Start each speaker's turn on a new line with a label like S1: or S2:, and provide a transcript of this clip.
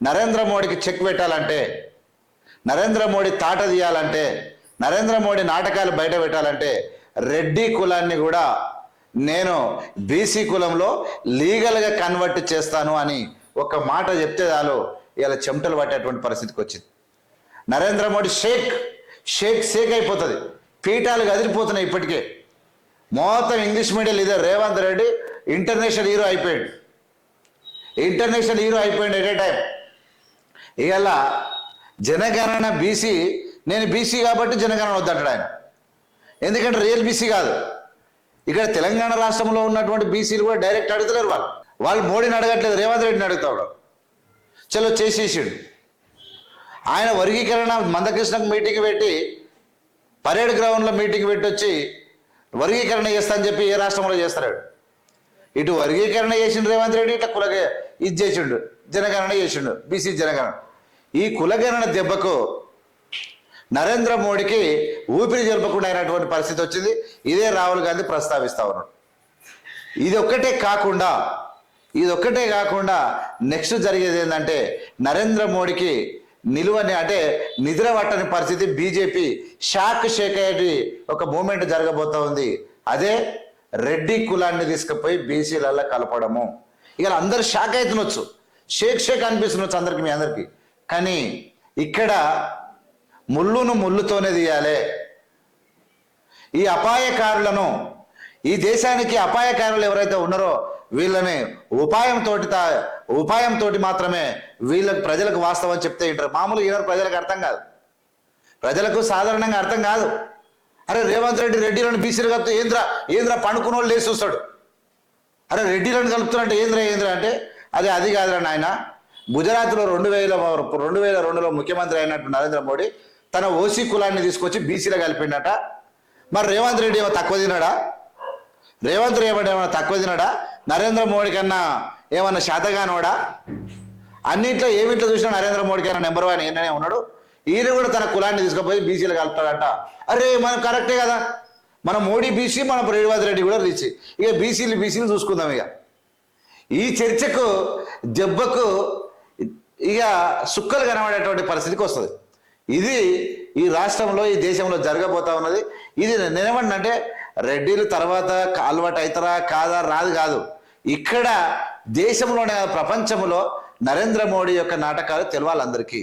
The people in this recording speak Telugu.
S1: నరేంద్ర మోడీకి చెక్ పెట్టాలంటే, నరేంద్ర మోడీ తాట తీయాలంటే, నరేంద్ర మోడీ నాటకాలు బయట పెట్టాలంటే రెడ్డి కులాన్ని కూడా నేను బీసీ కులంలో లీగల్గా కన్వర్ట్ చేస్తాను అని ఒక మాట చెప్తే చాలు ఇలా చెమటలు పట్టేటువంటి పరిస్థితికి వచ్చింది. నరేంద్ర మోడీ షేక్ అయిపోతుంది. పీఠాలు కదిలిపోతున్నాయి. ఇప్పటికే మొత్తం English medium leader Revanth Reddy international hero అయిపోయాడు. At a time. ఇవాళ జనగణన బీసీ, నేను బీసీ కాబట్టి జనగణన వద్దంటాడు ఆయన. ఎందుకంటే రియల్ బీసీ కాదు. ఇక్కడ తెలంగాణ రాష్ట్రంలో ఉన్నటువంటి బీసీలు కూడా డైరెక్ట్ అడుగుతలేరు. వాళ్ళు మోడీని అడగట్లేదు, రేవంత్ రెడ్డిని అడుగుతాడు. చలో చేసేసాడు. ఆయన వర్గీకరణ మందకృష్ణకు మీటింగ్ పెట్టి, పరేడ్ గ్రౌండ్లో మీటింగ్ పెట్టి వచ్చి వర్గీకరణ చేస్తా అని చెప్పి ఏ రాష్ట్రంలో చేస్తాడు? ఇటు వర్గీకరణ చేసిండు రేవంత్ రెడ్డి, ఇట్లా ఇది చేసిండు, జనగణన చేసిండు, బీసీ జనగణన. ఈ కులగణన దెబ్బకు నరేంద్ర మోడీకి ఊపిరి జరపకుండా అయినటువంటి పరిస్థితి వచ్చింది. ఇదే రాహుల్ గాంధీ ప్రస్తావిస్తా ఉన్నాడు. ఇది ఒక్కటే కాకుండా నెక్స్ట్ జరిగేది ఏంటంటే నరేంద్ర మోడీకి నిలువని అంటే నిద్ర పట్టని పరిస్థితి. బీజేపీ షేక్ అయ్యేటి ఒక మూమెంట్ జరగబోతా ఉంది. అదే రెడ్డి కులాన్ని తీసుకుపోయి బీసీలలో కలపడము. ఇక అందరు షాక్ అవుతుండొచ్చు, షేక్ అనిపిస్తుండొచ్చు అందరికి, మీ అందరికి. కానీ ఇక్కడ ముళ్ళును ముళ్ళుతోనే తీయాలి. ఈ అపాయకారులను, ఈ దేశానికి అపాయకారులు ఎవరైతే ఉన్నారో వీళ్ళని ఉపాయంతో మాత్రమే వీళ్ళకి ప్రజలకు వాస్తవం చెప్తే వింటారు. మామూలుగా ఈనాడు ప్రజలకు అర్థం కాదు, ప్రజలకు సాధారణంగా అర్థం కాదు. అరే రేవంత్ రెడ్డి రెడ్డిలను బీసీలు కలుపుతూ ఏంద్రా పండుకున్న వాళ్ళు లేచి చూస్తాడు. అరే రెడ్డిలను కలుపుతున్నట్టు ఏంద్రా అంటే అది కాదురా నాయన. గుజరాత్లో 2002లో ముఖ్యమంత్రి అయినట్టు నరేంద్ర మోడీ తన ఓసీ కులాన్ని తీసుకొచ్చి బీసీలో కలిపిండట. మరి రేవంత్ రెడ్డి ఏమో తక్కువ తిన్నాడా? నరేంద్ర మోడీ కన్నా ఏమన్నా శాతగానోడా? అన్నింట్లో ఏమిట్లో చూసినా నరేంద్ర మోడీ కన్నా నెంబర్ 1 ఈయననే ఉన్నాడు. ఈయన కూడా తన కులాన్ని తీసుకుపోయి బీసీలో కలుపుతాడట. అరే మనం కరెక్టే కదా, మన మోడీ బీసీ, మన రేవంత్ రెడ్డి కూడా బీసీ. ఇక బీసీలు చూసుకుందాం. ఇక ఈ చర్చకు దెబ్బకు ఇక సుక్కలు కనబడేటువంటి పరిస్థితికి వస్తుంది. ఇది ఈ రాష్ట్రంలో, ఈ దేశంలో జరగబోతా ఉన్నది. ఇది నేనేమంటే రెడ్డిలు తర్వాత అలవాటు అవుతారా కాదా కాదు. ఇక్కడ దేశంలోనే ప్రపంచంలో నరేంద్ర మోడీ యొక్క నాటకాలు తెలవాలి అందరికీ.